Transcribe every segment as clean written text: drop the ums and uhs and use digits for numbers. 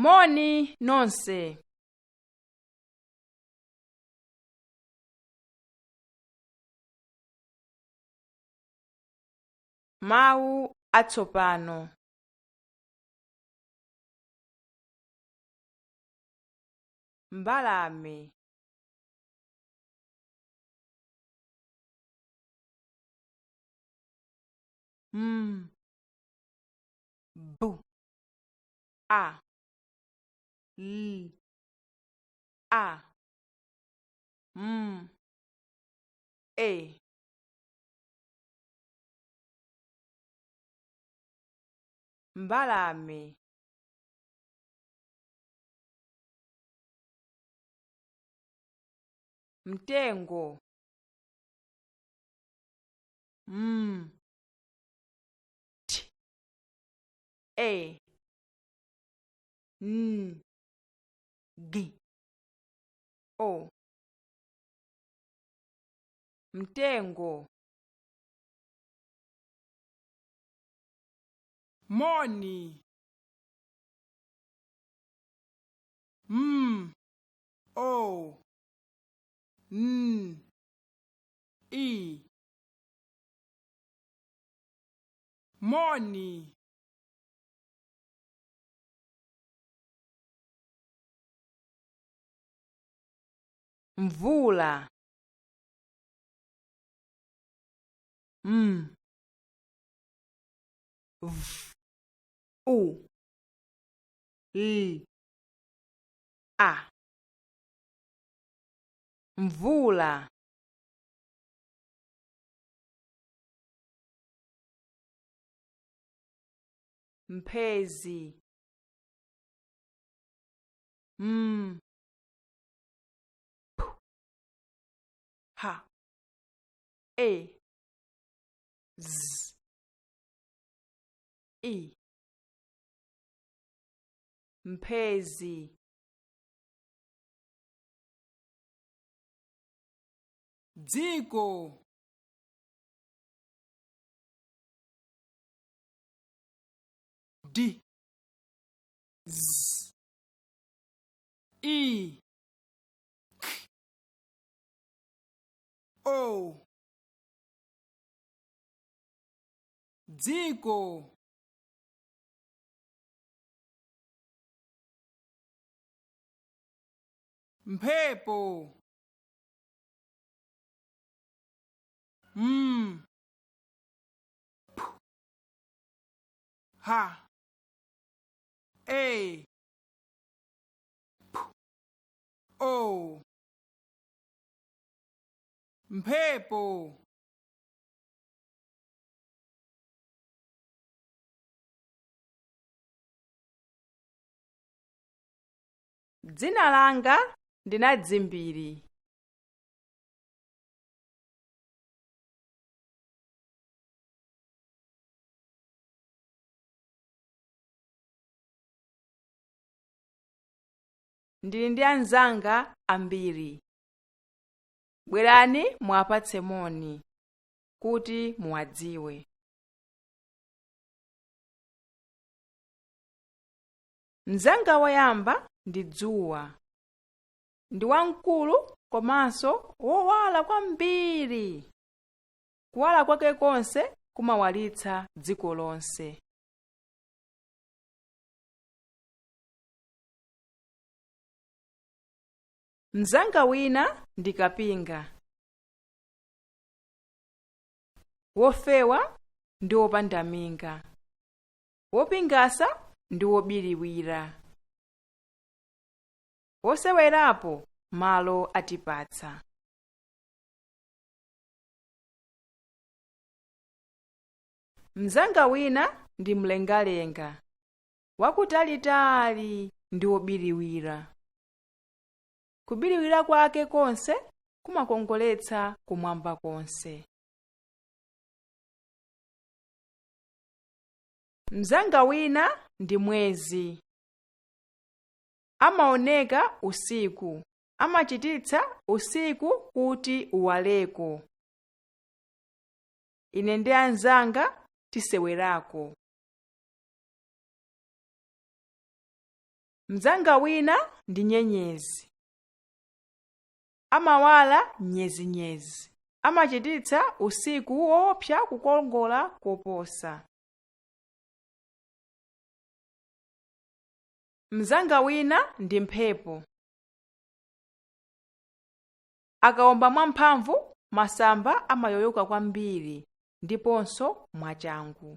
Moni nonse. Mawu atsopano. Mbalame. Bu a l a e mbalame. Mtengo. T e n g o mtengo. Moni. O n i Moni. Mvula. V u l a mvula. Mphezi. P h e z i mphezi. Dziko. D z i k o dziko. Mphepo. P h e p o mphepo. Dzina langa ndina Dzimbiri. Ndili ndi anzanga ambiri. Bwerani muwapatse moni kuti muwadziwe. Mzanga woyamba ndi dzuwa. Ndi wamkulu komanso wowala kwambiri. Kuwala kwake konse kumawalitsa dziko lonse. Mzanga wina ndi kapinga. Wofewa ndi wopanda minga. Wopingasa ndi wobiriwira. Wosewerapo malo atipatsa. Mzanga wina ndi mlengalenga. Wakutalitali ndi wobiriwira. Kubiriwira kwake konse kumakongoletsa kumwamba konse. Mzanga wina ndi mwezi. Amaoneka usiku. Amachititsa usiku kuti uwaleko. Ine ndi anzanga tisewerako. Mzanga wina ndi nyenyezi. Amawala nyezinyezi. Amachititsa usiku woopsa kukongola koposa. Mzanga wina ndi mphepo. Akawomba mwamphamvu, masamba amayoyoka kwambiri ndiponso mwachangu.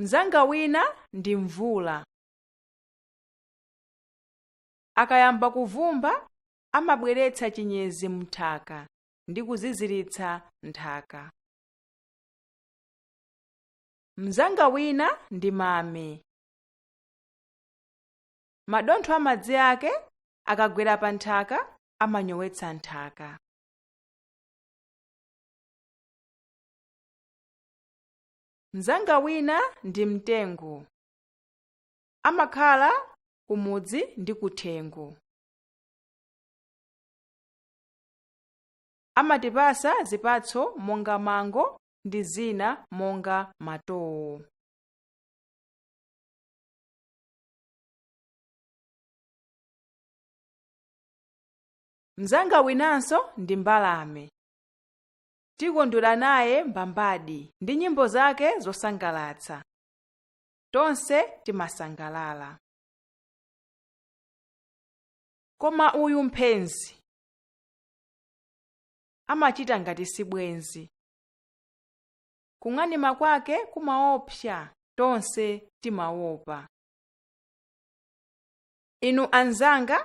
Mzanga wina ndi mvula. Akayamba kuvumba, amabweretsa chinyezi m'nthaka ndi kuziziritsa nthaka. Mzanga wina ndi mame. Madontho amadzi ake akagwera pa nthaka amanyowetsa nthaka. Mzanga wina ndi mtengo. Amakhala kumudzi ndi kuthengo. Amatipasa zipatso monga mango ndi zina monga matowo. Mzanga winanso ndi mbalame. Tikondwera naye mbambadi ndi nyimbo zake zosangalatsa. Tonse timasangalala. Koma uyu mphenzi amachita ngati sibwenzi. Kung'anima kwake kumaopsa, tonse timaopa. Inu anzanga,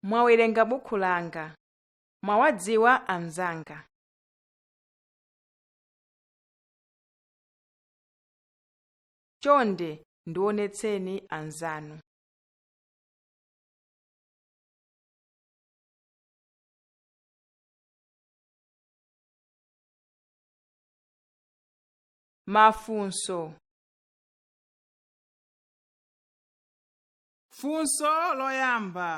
mwawerenga buku langa, mwawadziwa anzanga. Chonde ndionetseni anzanu. Mafunso. Funso loyamba.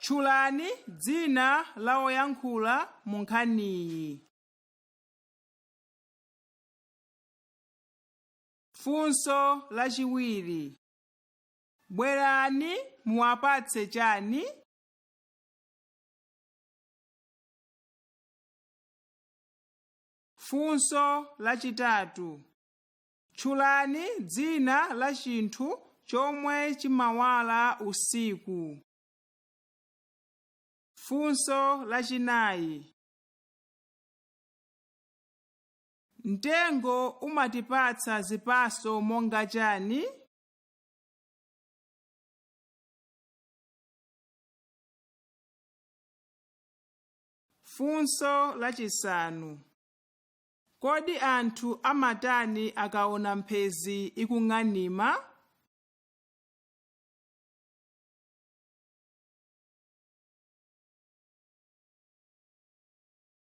Tchulani dzina la woyankhula mu nkhaniyi. Funso lachiwiri. Bwerani muwapatse chani. Funso lachitatu. Tchulani dzina la chinthu chomwe chimawala usiku. Funso lachinayi. Mtengo umatipatsa zipatso monga chani. Funso lachisanu. Kodi anthu amatani akaona mphezi ikung'anima?